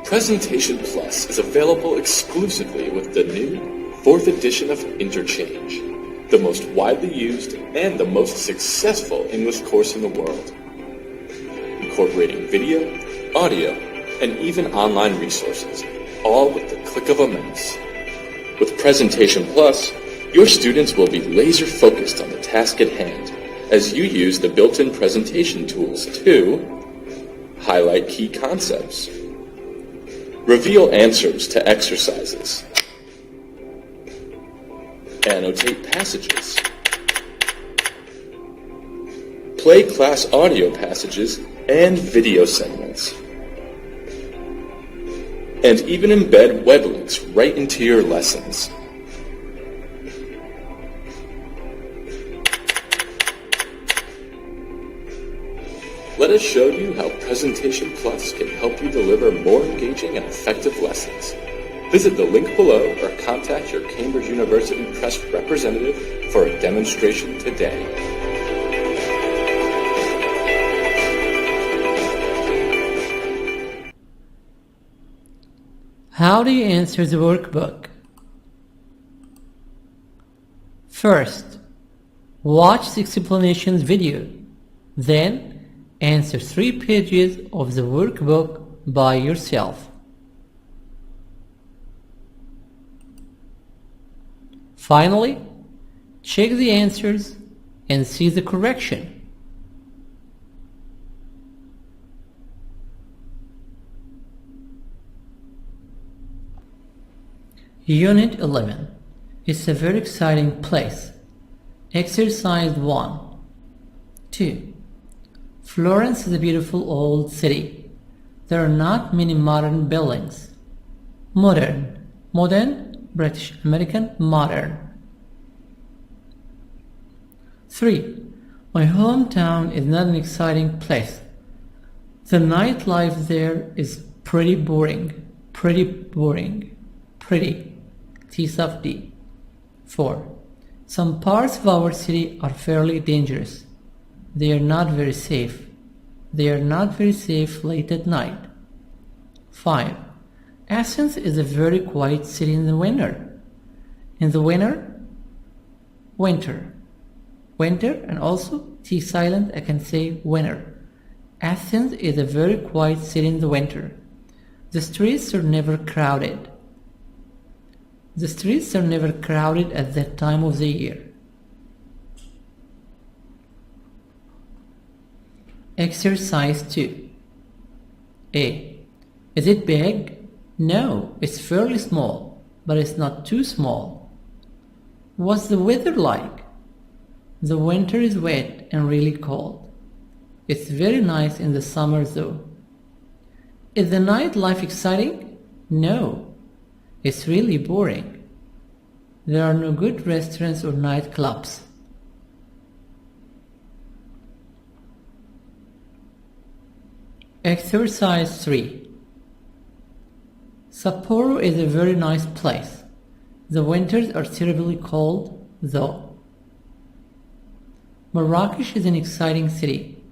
Presentation Plus is available exclusively with the new 4th edition of Interchange, the most widely used and the most successful English course in the world, incorporating video, audio, and even online resources, all with the click of a mouse. With Presentation Plus, your students will be laser-focused on the task at hand as you use the built-in presentation tools to highlight key concepts, reveal answers to exercises, annotate passages, play class audio passages and video segments, and even embed web links right into your lessons. Let us show you how Presentation Plus can help you deliver more engaging and effective lessons. Visit the link below or contact your Cambridge University Press representative for a demonstration today. How do you answer the workbook? First, watch the explanations video. Then, answer 3 pages of the workbook by yourself. Finally, check the answers and see the correction. Unit 11. It's a very exciting place. Exercise 1. 2. Florence is a beautiful old city. There are not many modern buildings. Modern. Modern, British, American, modern. 3. My hometown is not an exciting place. The nightlife there is pretty boring. Pretty boring. Pretty. T sub D. 4. Some parts of our city are fairly dangerous. They are not very safe. They are not very safe late at night. 5. Athens is a very quiet city in the winter. In the winter, winter. Winter, and also T silent, I can say winter. Athens is a very quiet city in the winter. The streets are never crowded. The streets are never crowded at that time of the year. Exercise 2. A. Is it big? No, it's fairly small, but it's not too small. What's the weather like? The winter is wet and really cold. It's very nice in the summer though. Is the nightlife exciting? No, it's really boring. There are no good restaurants or nightclubs. Exercise 3. Sapporo is a very nice place. The winters are terribly cold, though. Marrakesh is an exciting city,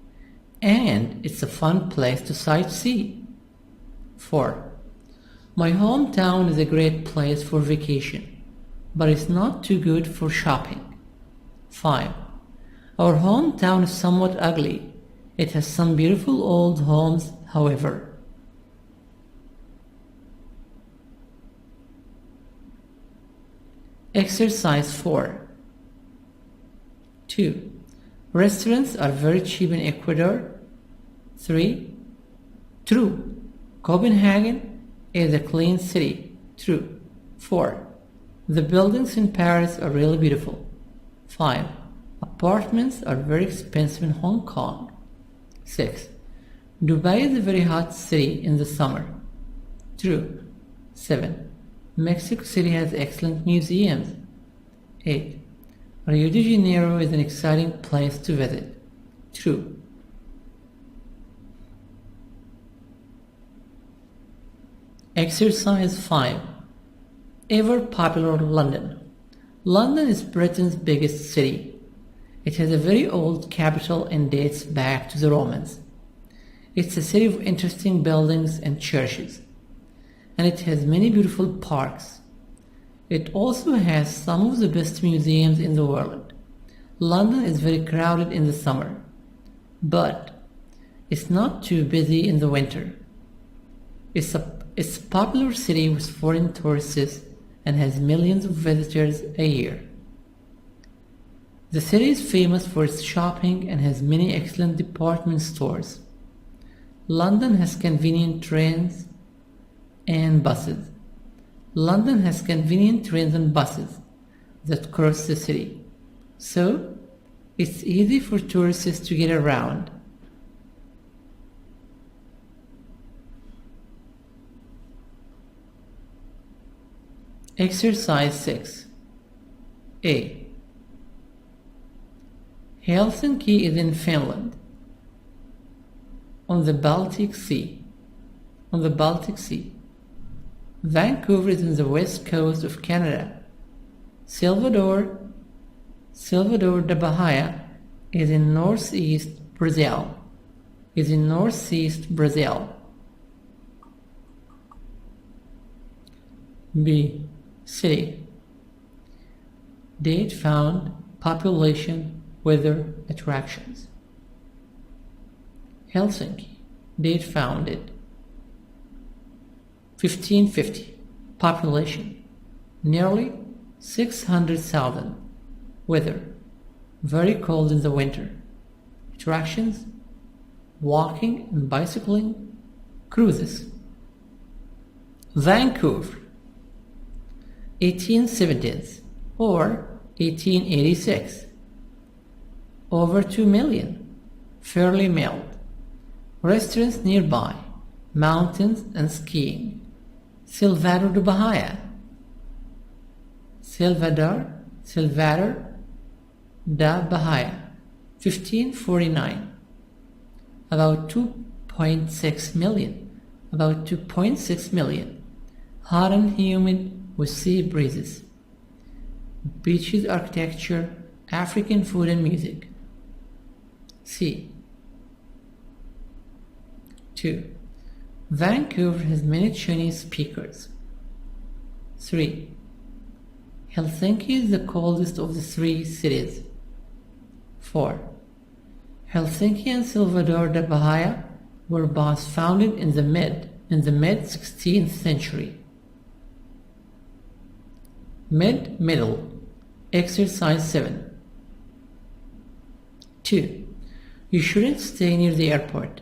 and it's a fun place to sightsee. 4. My hometown is a great place for vacation, but it's not too good for shopping. 5. Our hometown is somewhat ugly. It has some beautiful old homes, however. Exercise 4. 2. Restaurants are very cheap in Ecuador. 3. True. Copenhagen is a clean city. True. 4. The buildings in Paris are really beautiful. 5. Apartments are very expensive in Hong Kong. 6. Dubai is a very hot city in the summer. True. 7. Mexico City has excellent museums. 8. Rio de Janeiro is an exciting place to visit. True. Exercise 5. Ever popular London. London is Britain's biggest city. It has a very old capital and dates back to the Romans. It's a city of interesting buildings and churches. and it has many beautiful parks. It also has some of the best museums in the world. London is very crowded in the summer, but it's not too busy in the winter. It's a popular city with foreign tourists and has millions of visitors a year. The city is famous for its shopping and has many excellent department stores. London has convenient trains and buses. London has convenient trains and buses that cross the city, so it's easy for tourists to get around. Exercise 6. A. Helsinki is in Finland, on the Baltic Sea. Vancouver is on the west coast of Canada. Salvador da Bahia is in northeast Brazil. B. City. Date found, population, weather, attractions. Helsinki. Date founded 1550. Population nearly 600,000. Weather very cold in the winter. Attractions walking and bicycling, cruises. Vancouver 1870s or 1886. Over 2 million. Fairly mild. Restaurants nearby. Mountains and skiing. Salvador da Bahia. Salvador da Bahia. 1549. About 2.6 million. Hot and humid with sea breezes. Beaches, architecture, African food and music. C. 2. Vancouver has many Chinese speakers. 3. Helsinki is the coldest of the three cities. 4. Helsinki and Salvador da Bahia were both founded in the mid 16th century. Middle. Exercise 7. 2. You shouldn't stay near the airport.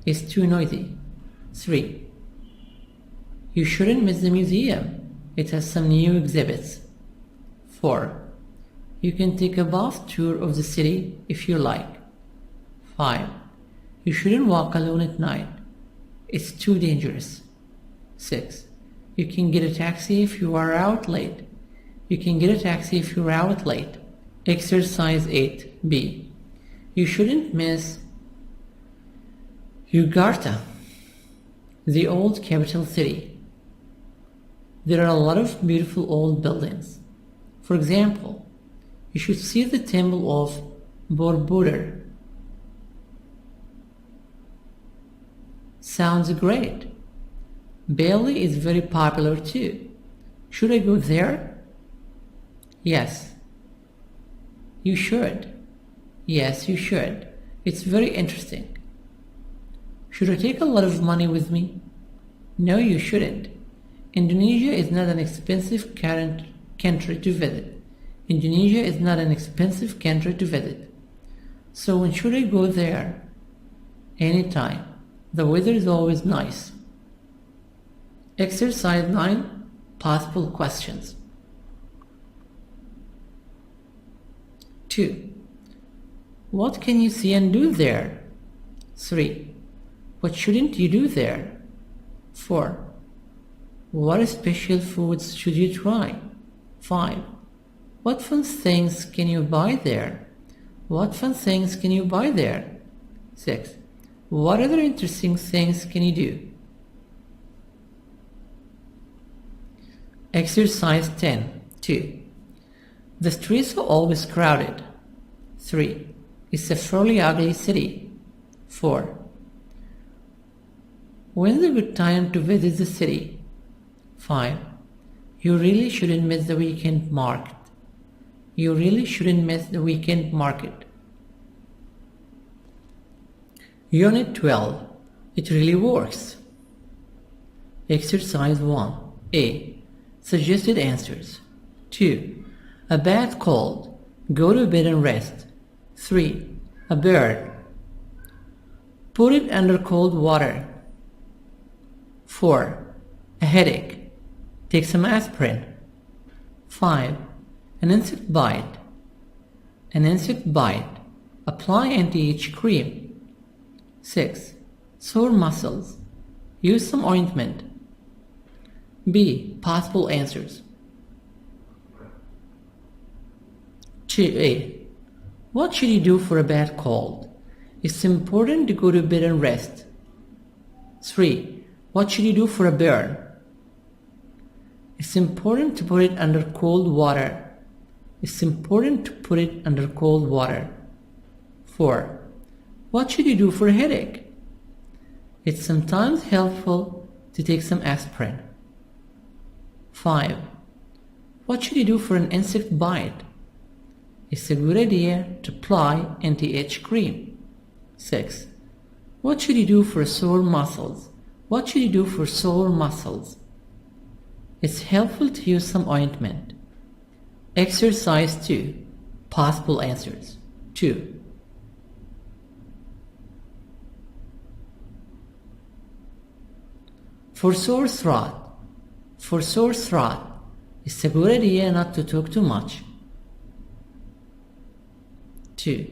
It's too noisy. 3. You shouldn't miss the museum. It has some new exhibits. 4. You can take a bus tour of the city if you like. 5. You shouldn't walk alone at night. It's too dangerous. 6. You can get a taxi if you are out late. Exercise 8B. You shouldn't miss Jakarta, the old capital city. There are a lot of beautiful old buildings. For example, you should see the temple of Borobudur. Sounds great. Bali is very popular too. Should I go there? Yes. You should. Yes, you should. It's very interesting. Should I take a lot of money with me? No, you shouldn't. Indonesia is not an expensive country to visit. So when should I go there? Anytime. The weather is always nice. Exercise 9. Possible questions. 2. What can you see and do there? 3. What shouldn't you do there? 4. What special foods should you try? 5. What fun things can you buy there? 6. What other interesting things can you do? Exercise 10. 2. The streets are always crowded. 3. It's a fairly ugly city. 4. When's a good time to visit the city? 5. You really shouldn't miss the weekend market. You really shouldn't miss the weekend market. Unit 12. It really works. Exercise 1. A. Suggested answers. 2. A bad cold. Go to bed and rest. 3. A bird. Put it under cold water. 4. A headache. Take some aspirin. 5. An insect bite. An insect bite. Apply anti-itch cream. 6. Sore muscles. Use some ointment. B. Possible answers. 2A. What should you do for a bad cold? It's important to go to bed and rest. 3. What should you do for a burn? It's important to put it under cold water. It's important to put it under cold water. 4. What should you do for a headache? It's sometimes helpful to take some aspirin. 5. What should you do for an insect bite? It's a good idea to apply anti-itch cream. 6. What should you do for sore muscles? What should you do for sore muscles? It's helpful to use some ointment. Exercise 2. Possible answers. 2. For sore throat. For sore throat, it's a good idea not to talk too much. 2.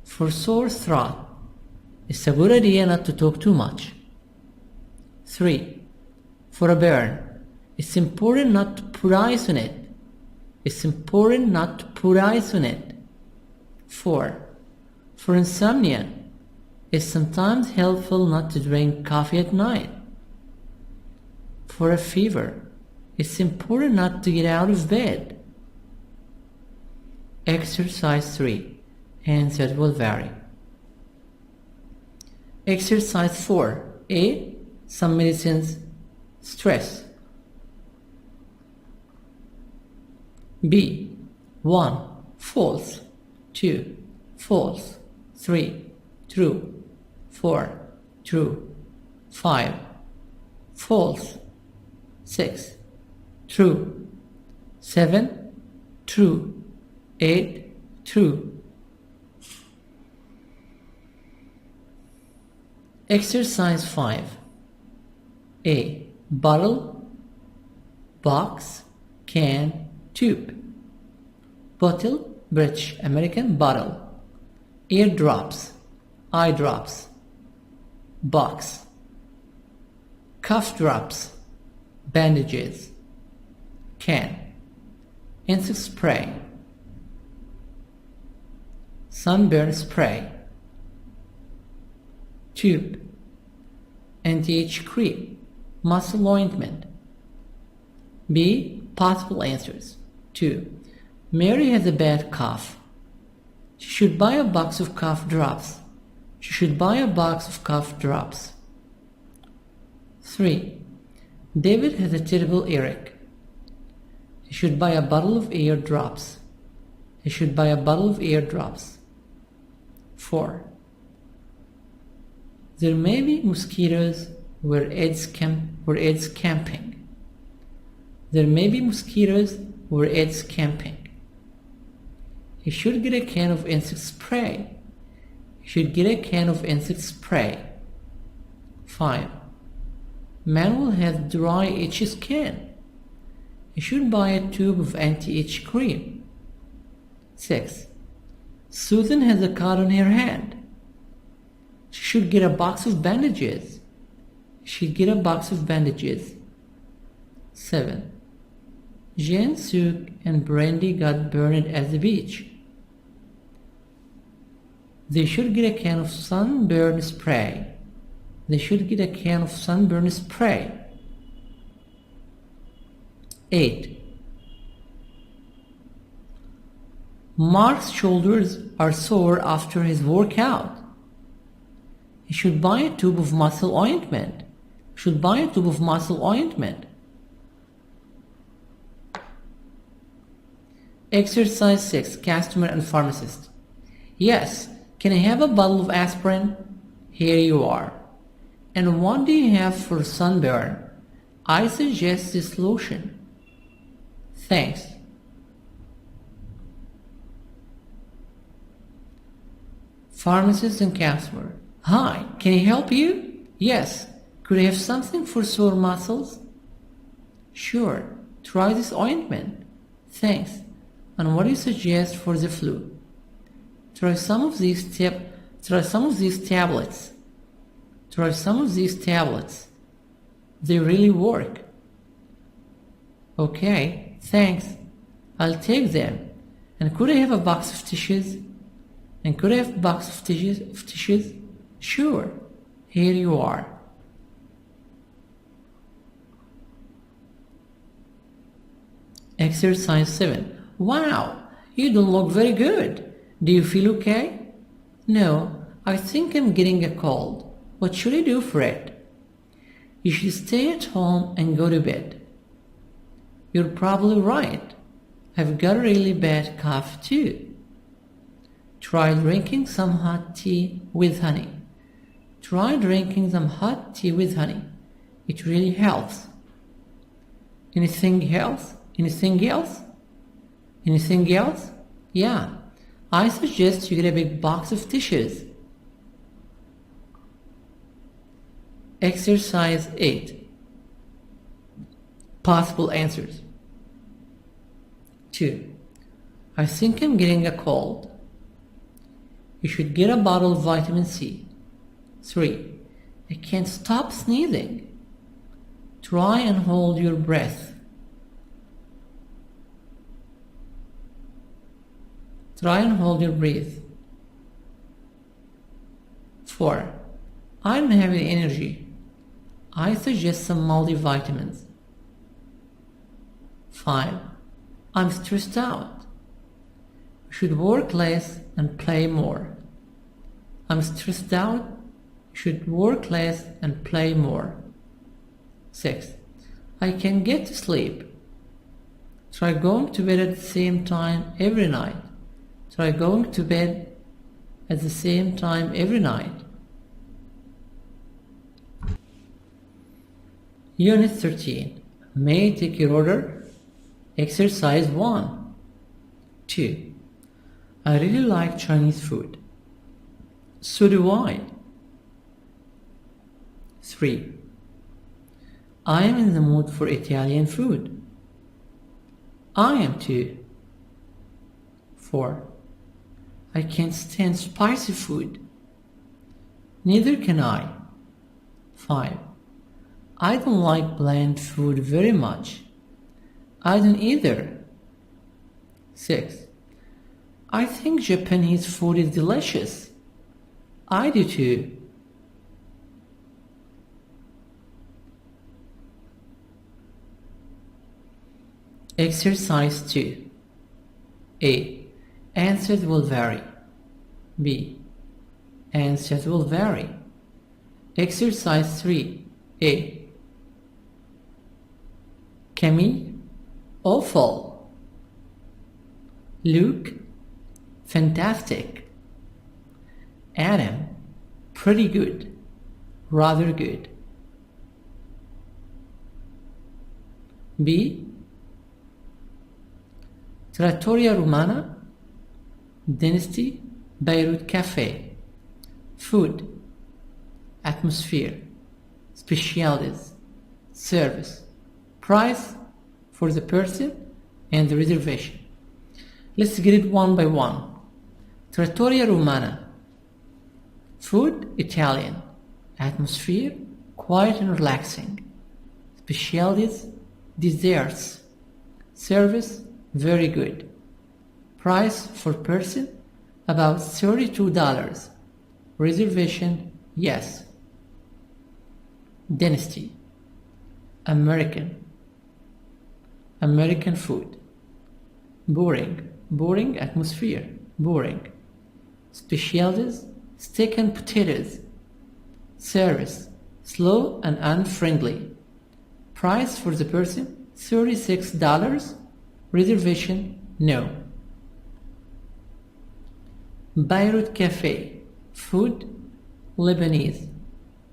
For sore throat, it's a good idea not to talk too much. 3. For a burn, it's important not to put ice on it. It's important not to put ice on it. 4. For insomnia, it's sometimes helpful not to drink coffee at night. For a fever, it's important not to get out of bed. Exercise 3. Answers will vary. Exercise 4. A. Some medicines. Stress. B. 1. False. 2. False. 3. True. 4. True. 5. False. 6. True. 7. True. 8. True. Exercise 5. A. Bottle, box, can, tube. Bottle, British American bottle. Eardrops, eye drops. Box. Cough drops, bandages. Can. Insect spray. Sunburn spray. Tube. Anti-itch cream. Muscle ointment. B. Possible answers. 2. Mary has a bad cough. She should buy a box of cough drops. She should buy a box of cough drops. 3. David has a terrible earache. He should buy a bottle of ear drops. He should buy a bottle of ear drops. 4. There may be mosquitoes where Ed's camping. There may be mosquitoes where Ed's camping. He should get a can of insect spray. He should get a can of insect spray. 5. Manuel has dry itchy skin. He should buy a tube of anti-itch cream. 6. Susan has a cut on her hand. She should get a box of bandages. She should get a box of bandages. 7. Jen, Sue, and Brandy got burned at the beach. They should get a can of sunburn spray. They should get a can of sunburn spray. 8. Mark's shoulders are sore after his workout. He should buy a tube of muscle ointment. He should buy a tube of muscle ointment. Exercise 6. Customer and pharmacist. Yes, can I have a bottle of aspirin? Here you are. And what do you have for sunburn? I suggest this lotion. Thanks. Pharmacist and customer. Hi, can I help you? Yes. Could I have something for sore muscles? Sure. Try this ointment. Thanks. And what do you suggest for the flu? Try some of these tablets. Try some of these tablets. They really work. Okay, thanks. I'll take them. And could I have a box of tissues? Sure. Here you are. Exercise 7. Wow, you don't look very good. Do you feel okay? No, I think I'm getting a cold. What should I do for it? You should stay at home and go to bed. You're probably right. I've got a really bad cough too. Try drinking some hot tea with honey. Try drinking some hot tea with honey. It really helps. Anything else? Yeah, I suggest you get a big box of tissues. Exercise 8. Possible answers. 2. I think I'm getting a cold. You should get a bottle of vitamin C. 3. I can't stop sneezing. Try and hold your breath. Try and hold your breath. 4. I don't have any energy. I suggest some multivitamins. 5. I'm stressed out. You should work less and play more. I'm stressed out. You should work less and play more. 6. I can get to sleep. Try going to bed at the same time every night. Try going to bed at the same time every night. Unit 13. May I take your order? Exercise 1. 2. I really like Chinese food. So do I. 3. I am in the mood for Italian food. I am too. 4. I can't stand spicy food. Neither can I. 5. I don't like bland food very much. I don't either. 6. I think Japanese food is delicious. I do too. Exercise 2. A. Answers will vary. B. Answers will vary. Exercise 3. A. Camille, awful. Luke, fantastic. Adam, pretty good, rather good. B. Trattoria Romana, Dynasty, Beirut Cafe. Food, atmosphere, specialties, service, price for the person and the reservation. Let's get it one by one. Trattoria Romana. Food, Italian. Atmosphere, quiet and relaxing. Specialties, desserts. Service, very good. Price for person, about $32. Reservation, yes. Dynasty. American food. Boring atmosphere, boring. Specialties, steak and potatoes. Service, slow and unfriendly. Price for the person, $36. Reservation, no. Beirut Cafe. Food, Lebanese.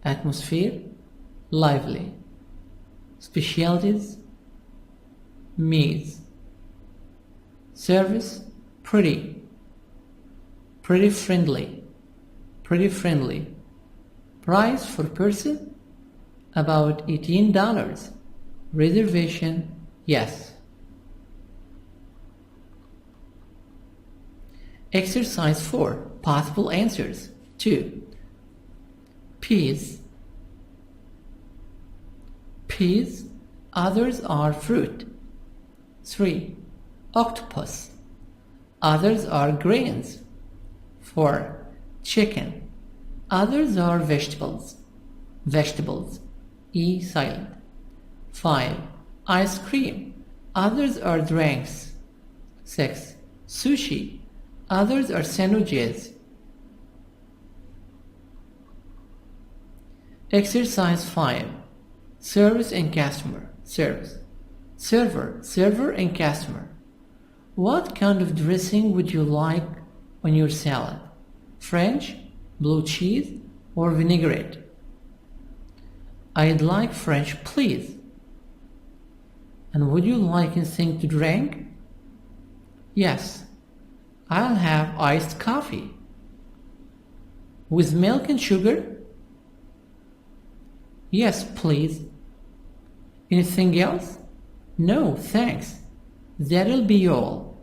Atmosphere, lively. Specialties, meals. Service, pretty. Pretty friendly. Pretty friendly. Price for person, about $18. Reservation, yes. Exercise 4. Possible answers. 2. Peas. Peas. Others are fruit. 3. Octopus. Others are grains. 4. Chicken. Others are vegetables. Vegetables. E silent. 5. Ice cream. Others are drinks. 6. Sushi. Others are sandwiches. Exercise 5. Service and customer. Service. Server and customer. What kind of dressing would you like on your salad? French, blue cheese, or vinaigrette? I'd like French, please. And would you like anything to drink? Yes, I'll have iced coffee. With milk and sugar? Yes, please. Anything else? No, thanks. That'll be all.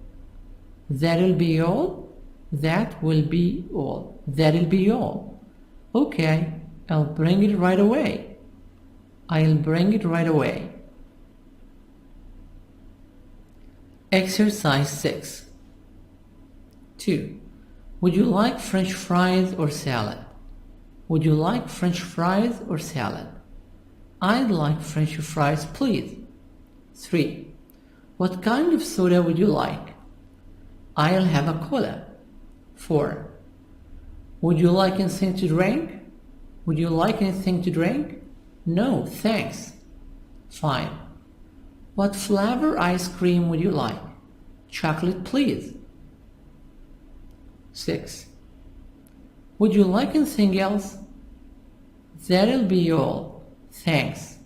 That'll be all? That will be all. That'll be all. Okay, I'll bring it right away. I'll bring it right away. Exercise 6. 2. Would you like French fries or salad? Would you like French fries or salad? I'd like French fries, please. 3. What kind of soda would you like? I'll have a cola. 4. Would you like anything to drink? Would you like anything to drink? No, thanks. 5. What flavor ice cream would you like? Chocolate, please. 6. Would you like anything else? That'll be all. Thanks.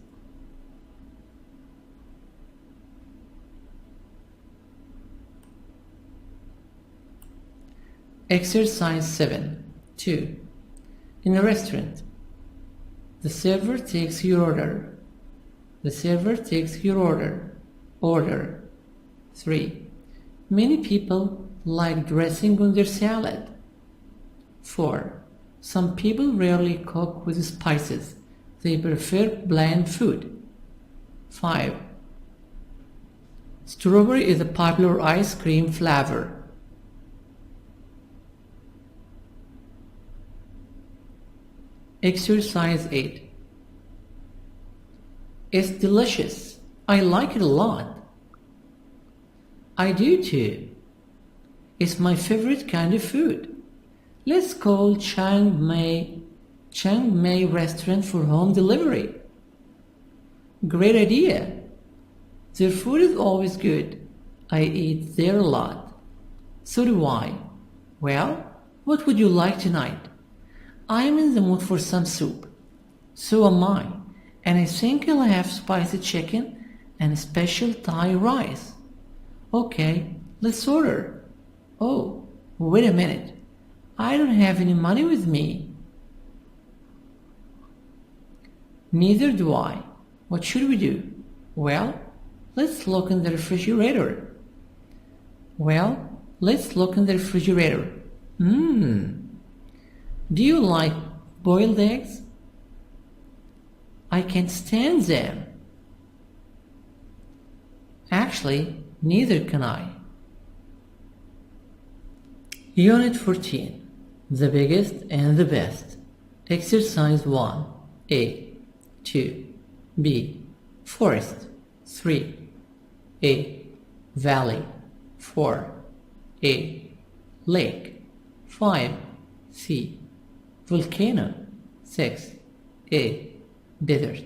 Exercise 7. 2. In a restaurant, the server takes your order. The server takes your order. Order. 3. Many people like dressing on their salad. 4. Some people rarely cook with spices. They prefer bland food. 5. Strawberry is a popular ice cream flavor. Exercise 8. It's delicious. I like it a lot. I do too. It's my favorite kind of food. Let's call Chiang Mai restaurant for home delivery. Great idea. Their food is always good. I eat there a lot. So do I. Well, what would you like tonight? I am in the mood for some soup. So am I. And I think I'll have spicy chicken and special Thai rice. Okay, let's order. Oh, wait a minute. I don't have any money with me. Neither do I. What should we do? Well, let's look in the refrigerator. Do you like boiled eggs? I can't stand them. Actually, neither can I. Unit 14. The biggest and the best. Exercise 1. A. 2. B. Forest. 3. A. Valley. 4. A. Lake. 5. C. Volcano. 6. A. Desert.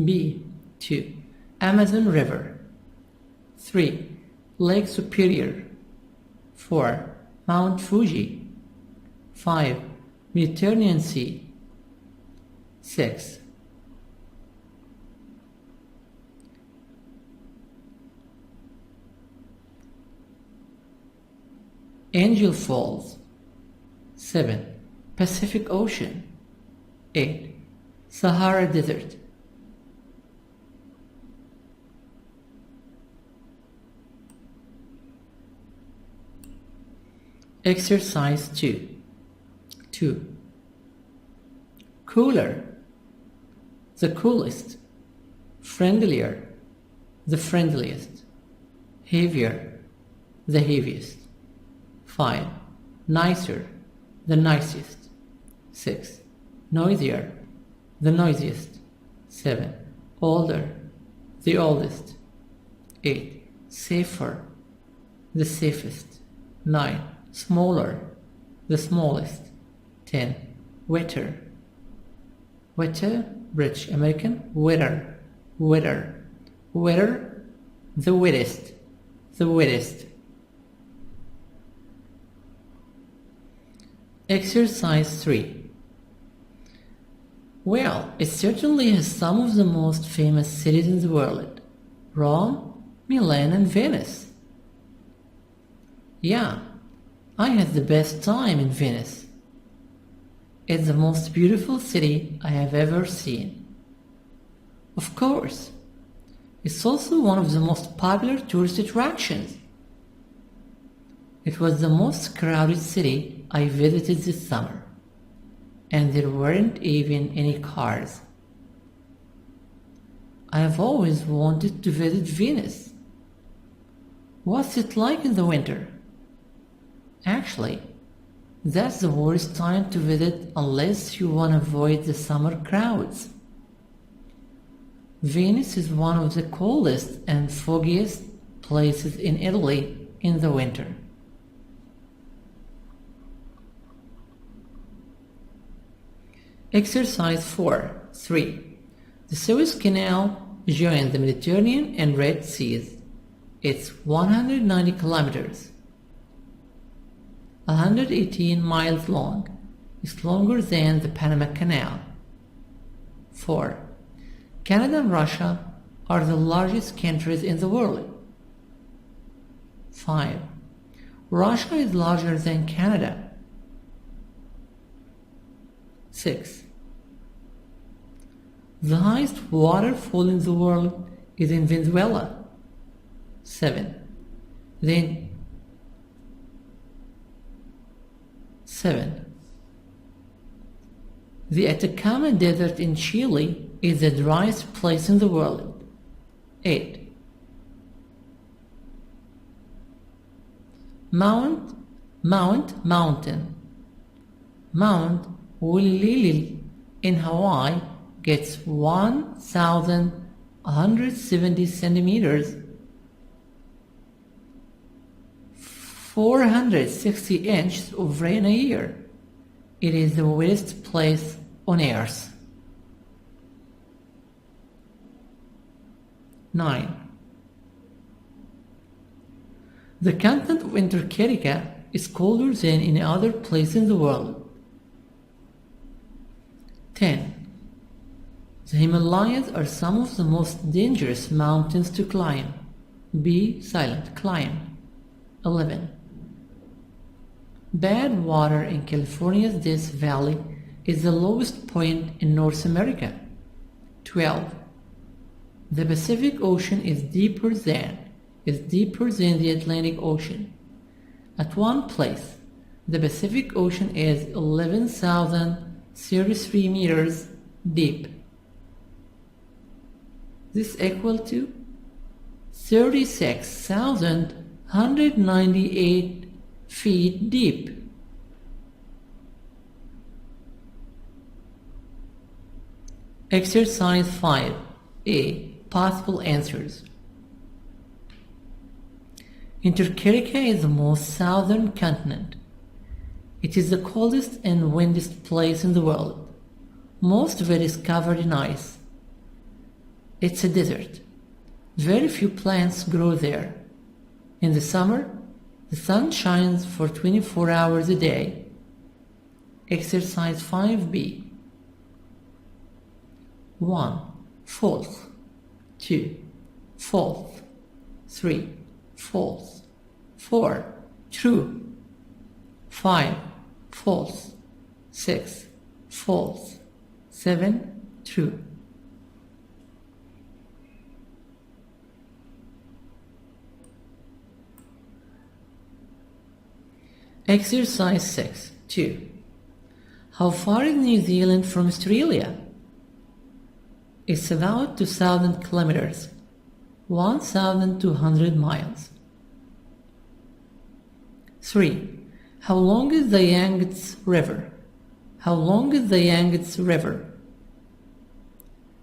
B. 2. Amazon River. 3. Lake Superior. 4. Mount Fuji. 5. Mediterranean Sea. 6. Angel Falls. 7. Pacific Ocean. 8. Sahara Desert. Exercise 2. 2. Cooler. The coolest. Friendlier. The friendliest. Heavier. The heaviest. 5. Nicer. The nicest. 6. Noisier. The noisiest. 7. Older. The oldest. 8. Safer. The safest. 9. Smaller. The smallest. 10. Wetter. Wetter, British American. Wetter. Wetter. Wetter. The wettest. The wettest. Exercise 3. Well, it certainly has some of the most famous cities in the world. Rome, Milan and Venice. Yeah, I had the best time in Venice. It's the most beautiful city I have ever seen. Of course, it's also one of the most popular tourist attractions. It was the most crowded city I visited this summer, and there weren't even any cars. I have always wanted to visit Venice. What's it like in the winter? Actually, that's the worst time to visit unless you want to avoid the summer crowds. Venice is one of the coldest and foggiest places in Italy in the winter. Exercise 4. 3. The Suez Canal joins the Mediterranean and Red Seas. It's 190 kilometers. 118 miles long. It's longer than the Panama Canal. 4. Canada and Russia are the largest countries in the world. 5. Russia is larger than Canada. 6. The highest waterfall in the world is in Venezuela. 7. The Atacama Desert in Chile is the driest place in the world. 8. Mount Wolilili in Hawaii gets 1,170 centimeters, 460 inches of rain a year. It is the wettest place on earth. 9. The continent of Antarctica is colder than any other place in the world. 10. The Himalayas are some of the most dangerous mountains to climb. Be silent, climb. 11. Bad water in California's Death Valley is the lowest point in North America. 12. The Pacific Ocean is deeper than the Atlantic Ocean. At one place, the Pacific Ocean is 11,033 meters deep. This is equal to 36,198 feet deep. Exercise 5. A. Possible answers. Antarctica is the most southern continent. It is the coldest and windiest place in the world. Most of it is covered in ice. It's a desert. Very few plants grow there. In the summer, The sun shines for 24 hours a day. Exercise 5B. 1. False. 2. False. 3. False. 4. True. 5. False. 6. False. 7. True. Exercise 6. 2. How far is New Zealand from Australia? It's about 2,000 kilometers, 1,200 miles. 3. How long is the Yangtze River? How long is the Yangtze River?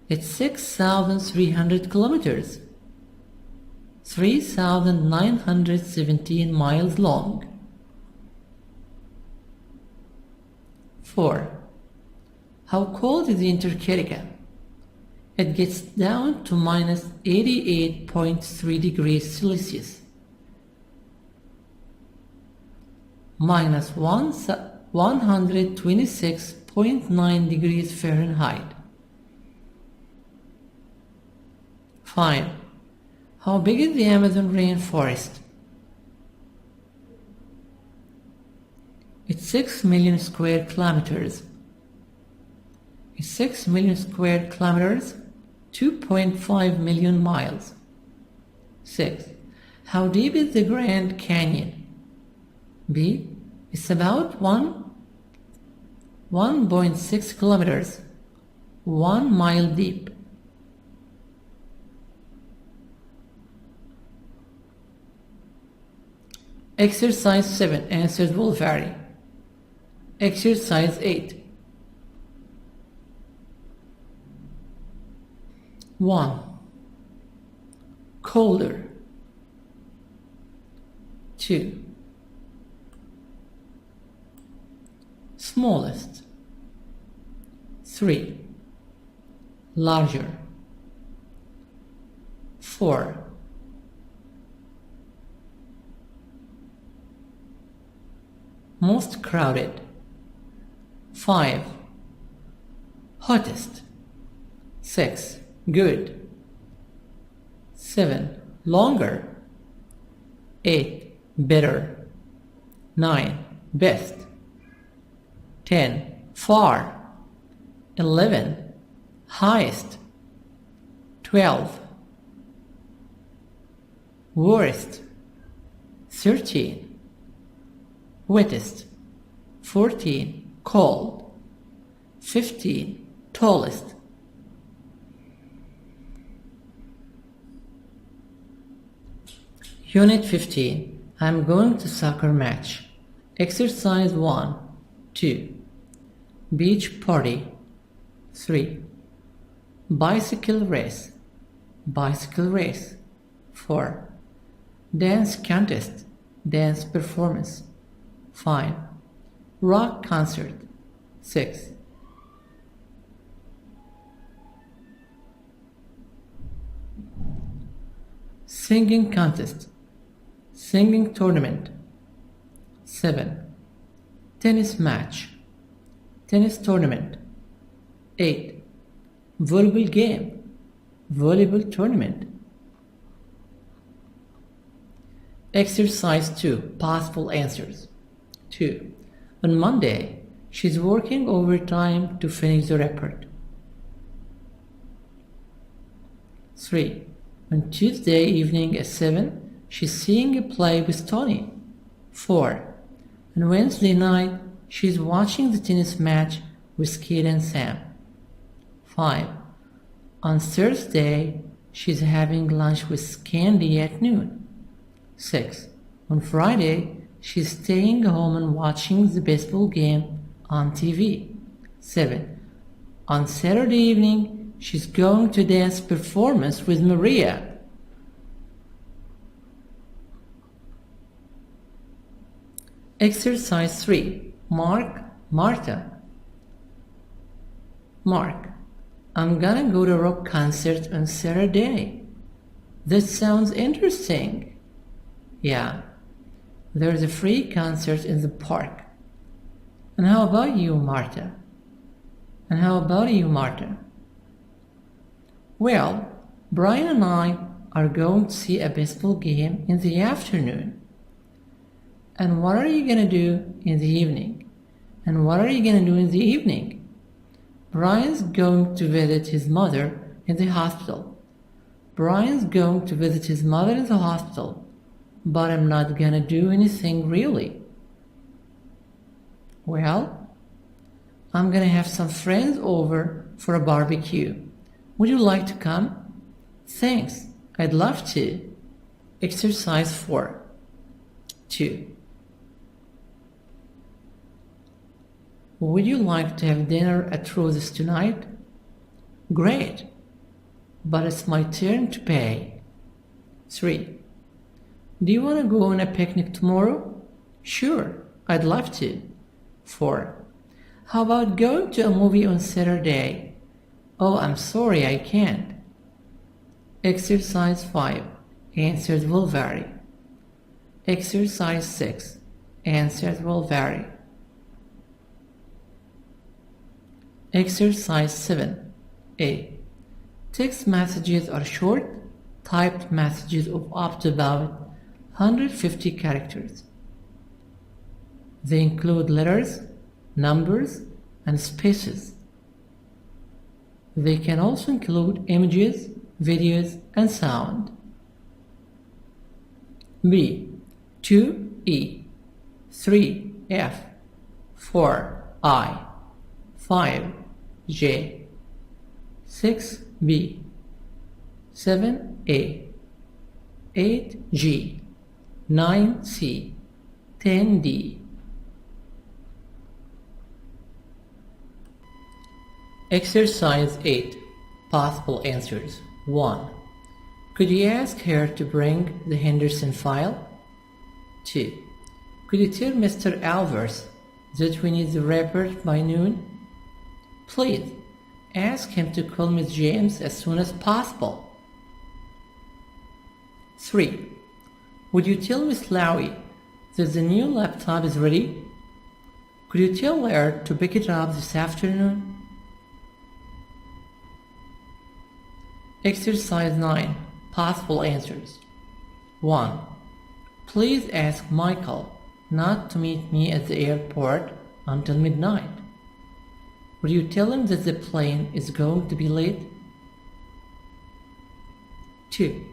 It's 6,300 kilometers, 3,917 miles long. 4. How cold is Antarctica? It gets down to minus 88.3 degrees Celsius, minus 126.9 degrees Fahrenheit. 5. How big is the Amazon rainforest? It's 6 million square kilometers. It's 6 million square kilometers, 2.5 million miles. 6. How deep is the Grand Canyon? B. It's about 1.6 kilometers, 1 mile deep. Exercise 7. Answers will vary. Exercise 8. 1. Colder. 2. Smallest. 3. Larger. 4. Most crowded. 5. Hottest. 6. Good. 7. Longer. 8. Better. 9. Best. 10. Far. 11. Highest. 12. Worst. 13. Wettest. 14. Cold. 15. Tallest. Unit 15. I'm going to soccer match. Exercise 1. 2. Beach party. 3. Bicycle race. Bicycle race. 4. Dance contest. Dance performance. 5. Rock concert. 6. Singing contest. Singing tournament. 7. Tennis match. Tennis tournament. 8. Volleyball game. Volleyball tournament. Exercise 2. Possible answers. 2. On Monday, she's working overtime to finish the report. 3. On Tuesday evening at 7, she's seeing a play with Tony. 4. On Wednesday night, she's watching the tennis match with Kate and Sam. 5. On Thursday, she's having lunch with Candy at noon. 6. On Friday, she's staying home and watching the baseball game on TV. 7. On Saturday evening, she's going to dance performance with Maria. Exercise 3. Mark, Martha. Mark, I'm gonna go to a rock concert on Saturday. That sounds interesting. Yeah. There's a free concert in the park. And how about you, Marta? And how about you, Marta? Well, Brian and I are going to see a baseball game in the afternoon. And what are you going to do in the evening? And what are you going to do in the evening? Brian's going to visit his mother in the hospital. Brian's going to visit his mother in the hospital. But I'm not going to do anything really. Well, I'm going to have some friends over for a barbecue. Would you like to come? Thanks, I'd love to. Exercise 4. 2. Would you like to have dinner at Rose's tonight? Great, but it's my turn to pay. 3. Do you want to go on a picnic tomorrow? Sure, I'd love to. 4. How about going to a movie on Saturday? Oh, I'm sorry, I can't. Exercise 5. Answers will vary. Exercise 6. Answers will vary. Exercise 7. A. Text messages are short, typed messages of up to about 150 characters. They include letters, numbers, and spaces. They can also include images, videos, and sound. B. 2E, 3F, 4I, 5J, 6B, 7A, 8G, 9C, 10D. Exercise 8. Possible answers. 1. Could you ask her to bring the Henderson file? 2. Could you tell Mr. Alvarez that we need the report by noon? Please, ask him to call Miss James as soon as possible. 3. Would you tell Miss Lowy that the new laptop is ready? Could you tell her to pick it up this afternoon? Exercise 9. Possible answers. 1. Please ask Michael not to meet me at the airport until midnight. Would you tell him that the plane is going to be late? 2.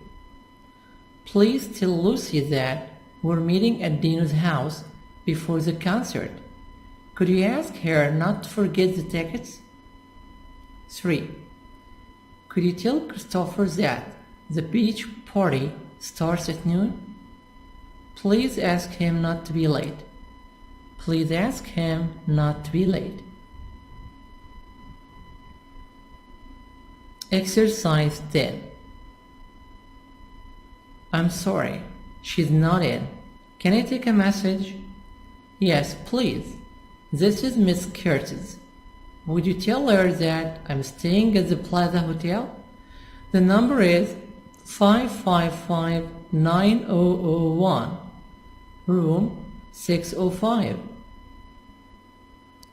Please tell Lucy that we're meeting at Dino's house before the concert. Could you ask her not to forget the tickets? 3. Could you tell Christopher that the beach party starts at noon? Please ask him not to be late. Please ask him not to be late. Exercise 10. I'm sorry, she's not in. Can I take a message? Yes, please. This is Miss Curtis. Would you tell her that I'm staying at the Plaza Hotel? The number is 555-9001, room 605.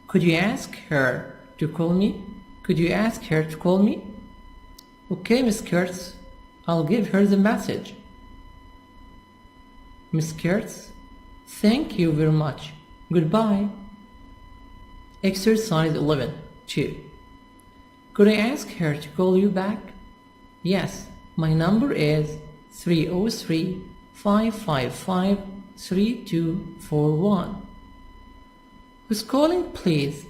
Could you ask her to call me? Could you ask her to call me? Okay, Miss Kurtz, I'll give her the message. Miss Kurtz, thank you very much. Goodbye. Exercise 11. 2. Could I ask her to call you back? Yes, my number is 303-555-3241. Who's calling, please?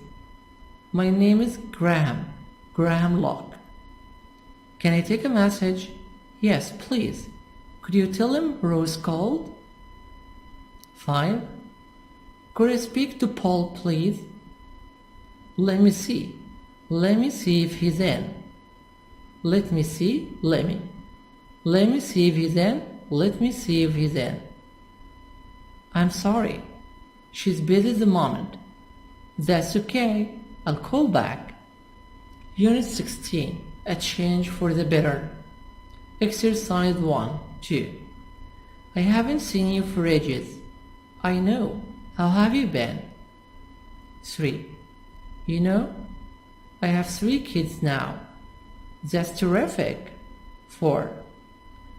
My name is Graham Locke. Can I take a message? Yes, please. Could you tell him Rose called? 5. Could I speak to Paul, please? Let me see if he's in. Let me see if he's in. I'm sorry, she's busy at the moment. That's okay, I'll call back. Unit 16, a change for the better. Exercise 1, 2. I haven't seen you for ages. I know. How have you been? 3. You know, I have 3 kids now. That's terrific. 4.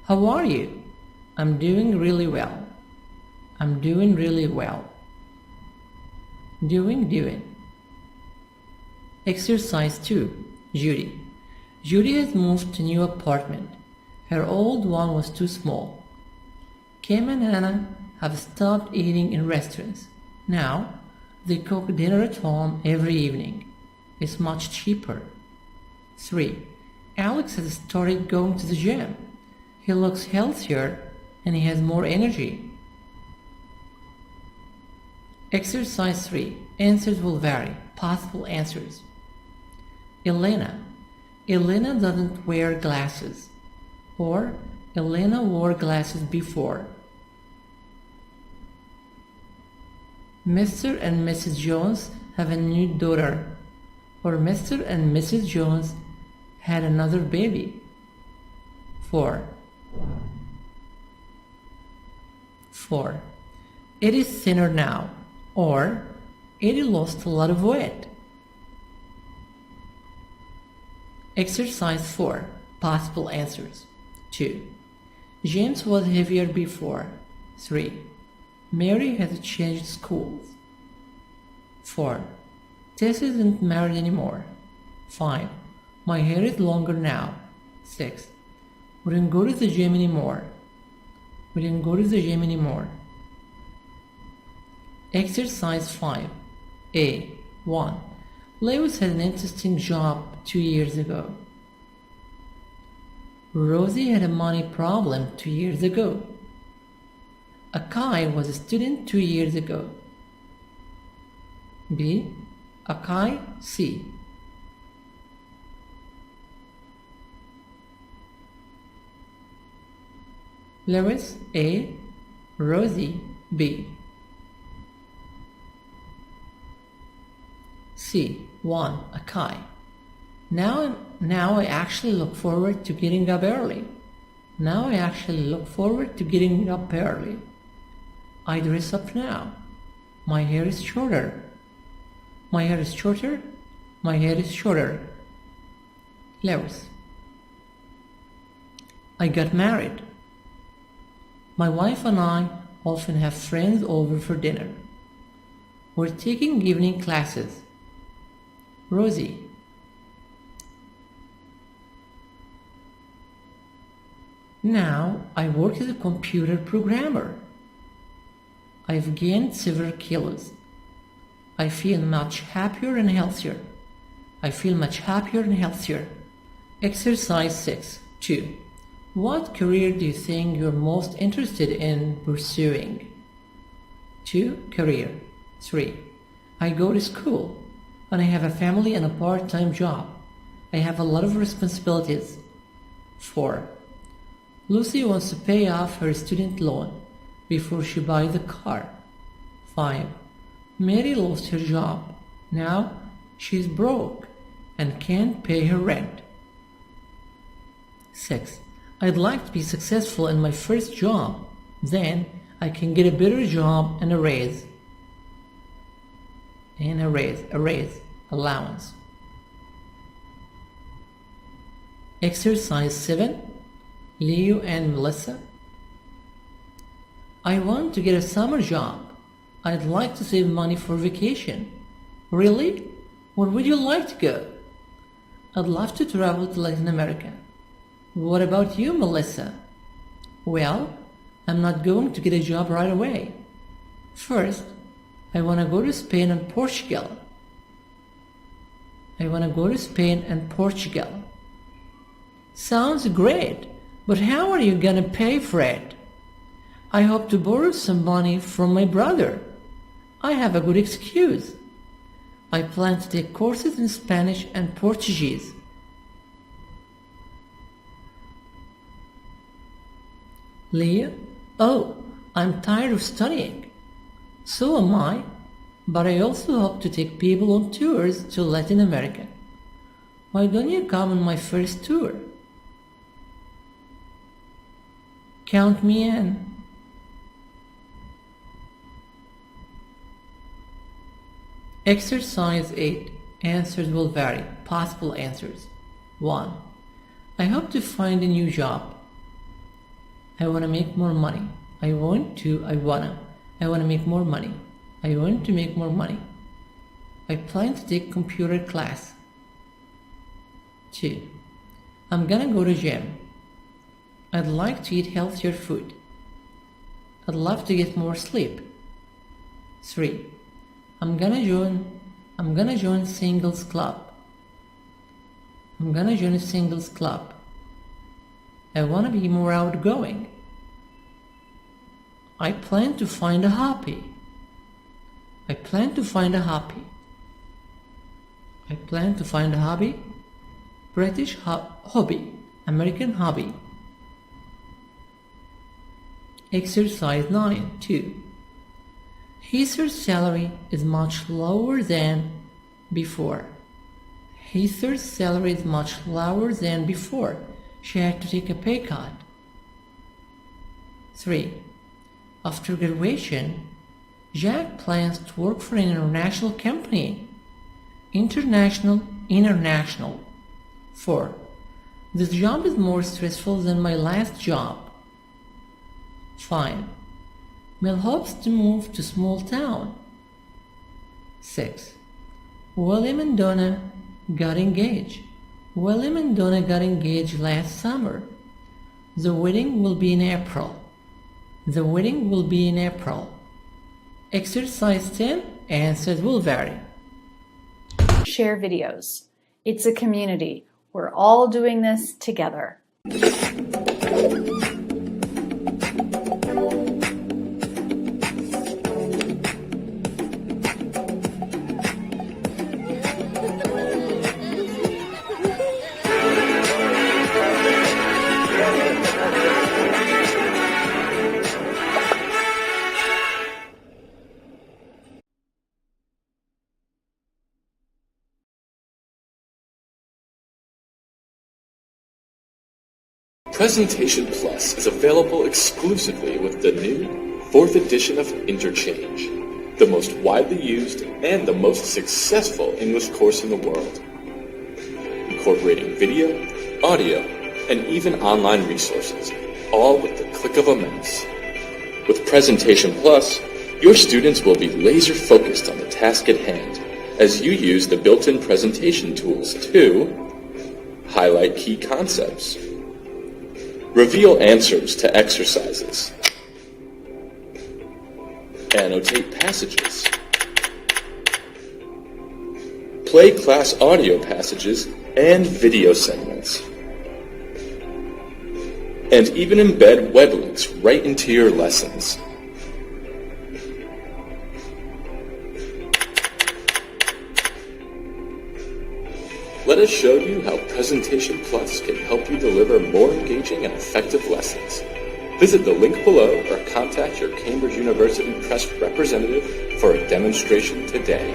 How are you? I'm doing really well. I'm doing really well. Doing. Exercise 2. Judy. Judy has moved to a new apartment. Her old one was too small. Kim and Anna have stopped eating in restaurants. Now, they cook dinner at home every evening. It's much cheaper. 3. Alex has started going to the gym. He looks healthier and he has more energy. Exercise 3. Answers will vary. Possible answers. Elena. Elena doesn't wear glasses. Or Elena wore glasses before. Mr. and Mrs. Jones have a new daughter. Or Mr. and Mrs. Jones had another baby. 4. It is thinner now. Or Eddie lost a lot of weight. Exercise 4. Possible answers. 2. James was heavier before. 3. Mary has changed schools. 4. Tess isn't married anymore. 5. My hair is longer now. 6. We didn't go to the gym anymore. Exercise 5. A. 1. Lewis had an interesting job 2 years ago. Rosie had a money problem 2 years ago. Akai was a student 2 years ago. B. Akai. C. Lewis. A. Rosie. B. C. 1. Akai. Now I actually look forward to getting up early. I dress up now. My hair is shorter. Lewis. I got married. My wife and I often have friends over for dinner. We're taking evening classes. Rosie. Now I work as a computer programmer. I've gained several kilos. I feel much happier and healthier. Exercise 6. 2. What career do you think you're most interested in pursuing? 2. Career. 3. I go to school and I have a family and a part-time job. I have a lot of responsibilities. 4. Lucy wants to pay off her student loan before she buys a car. 5. Mary lost her job. Now she's broke and can't pay her rent. 6. I'd like to be successful in my first job. Then I can get a better job and a raise. Allowance. Exercise 7. Leo and Melissa. I want to get a summer job. I'd like to save money for vacation. Really? Where would you like to go? I'd love to travel to Latin America. What about you, Melissa? Well, I'm not going to get a job right away. First, I want to go to Spain and Portugal. Sounds great, but how are you gonna pay for it? I hope to borrow some money from my brother. I have a good excuse. I plan to take courses in Spanish and Portuguese. Leah, oh, I'm tired of studying. So am I, but I also hope to take people on tours to Latin America. Why don't you come on my first tour? Count me in. Exercise 8. Answers will vary. Possible answers. 1. I hope to find a new job. I want to make more money. I want to make more money. I want to make more money. I plan to take computer class. 2. I'm gonna go to gym. I'd like to eat healthier food. I'd love to get more sleep. 3. I'm gonna join singles club. I'm gonna join a singles club. I wanna be more outgoing. I plan to find a hobby. I plan to find a hobby. I plan to find a hobby. British hobby. American hobby. Exercise 9. 2. Heather's salary is much lower than before. Heather's salary is much lower than before. She had to take a pay cut. 3. After graduation, Jack plans to work for an international company. International. 4. This job is more stressful than my last job. 5. Mel hopes to move to small town. 6. William and Donna got engaged. William and Donna got engaged last summer. The wedding will be in April. The wedding will be in April. Exercise 10. Answers will vary. Share videos. It's a community. We're all doing this together. Presentation Plus is available exclusively with the new 4th edition of Interchange, the most widely used and the most successful English course in the world, incorporating video, audio, and even online resources, all with the click of a mouse. With Presentation Plus, your students will be laser focused on the task at hand as you use the built-in presentation tools to highlight key concepts, reveal answers to exercises, annotate passages, play class audio passages and video segments, and even embed web links right into your lessons. Let us show you how Presentation Plus can help you deliver more engaging and effective lessons. Visit the link below or contact your Cambridge University Press representative for a demonstration today.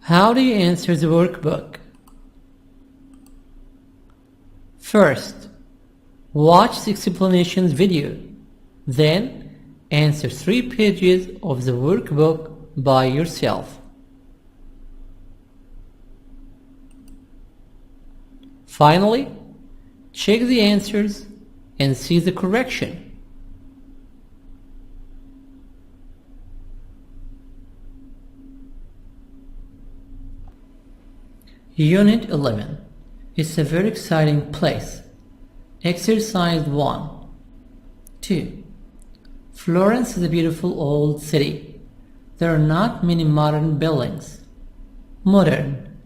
How do you answer the workbook? First, watch the explanations video. Then, answer 3 pages of the workbook by yourself. Finally, check the answers and see the correction. Unit 11. It's a very exciting place. Exercise 1. 2. Florence is a beautiful old city. There are not many modern buildings. Modern.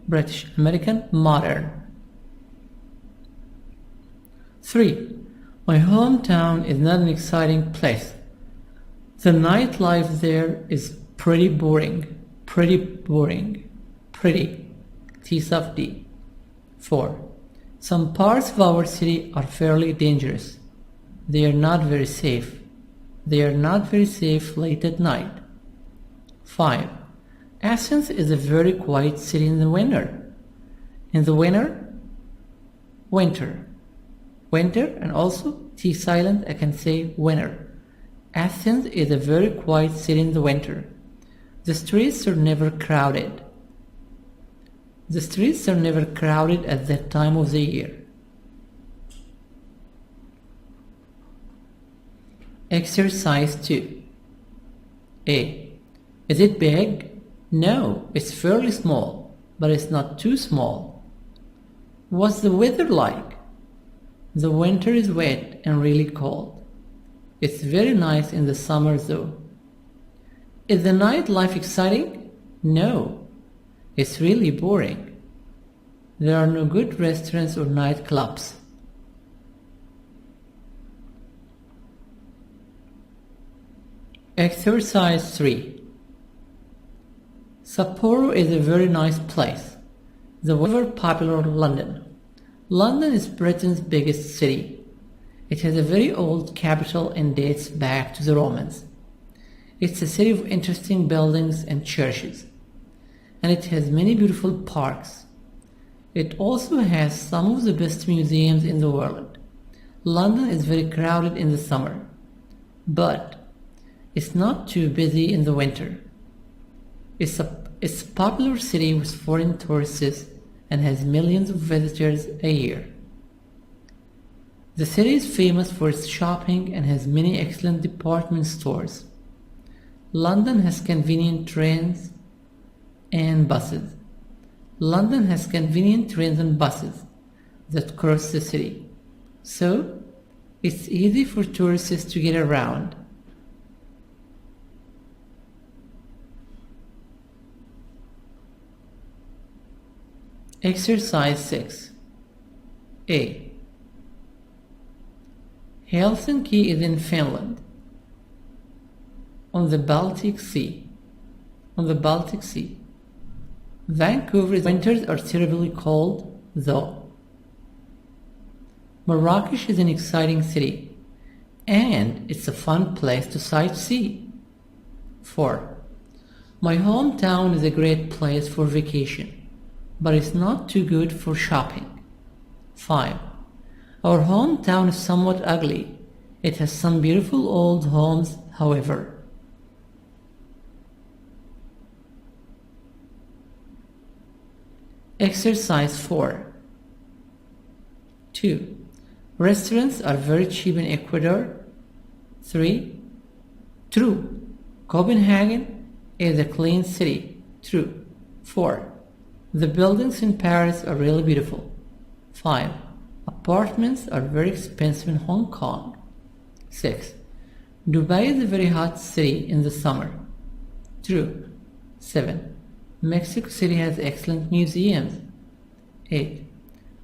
British, American, modern. 3. My hometown is not an exciting place. The nightlife there is pretty boring. Pretty. T sub D. 4. Some parts of our city are fairly dangerous. They are not very safe. Late at night. 5. Athens is a very quiet city in the winter. In the winter. Winter, and also T silent, I can say winter. Athens is a very quiet city in the winter. The streets are never crowded. The streets are never crowded at that time of the year. Exercise 2. A. Is it big? No, it's fairly small, but it's not too small. What's the weather like? The winter is wet and really cold. It's very nice in the summer though. Is the nightlife exciting? No, it's really boring. There are no good restaurants or nightclubs. Exercise 3. Sapporo is a very nice place. The ever popular London. London is Britain's biggest city. It has a very old capital and dates back to the Romans. It's a city of interesting buildings and churches, and it has many beautiful parks. It also has some of the best museums in the world. London is very crowded in the summer, but it's not too busy in the winter. It's a popular city with foreign tourists and has millions of visitors a year. The city is famous for its shopping and has many excellent department stores. London has convenient trains and buses. London has convenient trains and buses that cross the city, so it's easy for tourists to get around. Exercise 6. A. Helsinki is in Finland, on the Baltic Sea. Vancouver's winters are terribly cold, though. Marrakesh is an exciting city, and it's a fun place to sightsee. 4. My hometown is a great place for vacation, but it's not too good for shopping. 5. Our hometown is somewhat ugly. It has some beautiful old homes, however. Exercise 4. 2. Restaurants are very cheap in Ecuador. 3. True. Copenhagen is a clean city. True. 4. The buildings in Paris are really beautiful. 5. Apartments are very expensive in Hong Kong. 6. Dubai is a very hot city in the summer. True. 7. Mexico City has excellent museums. 8.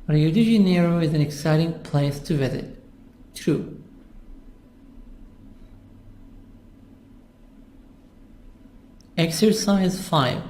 Rio de Janeiro is an exciting place to visit. True. Exercise 5.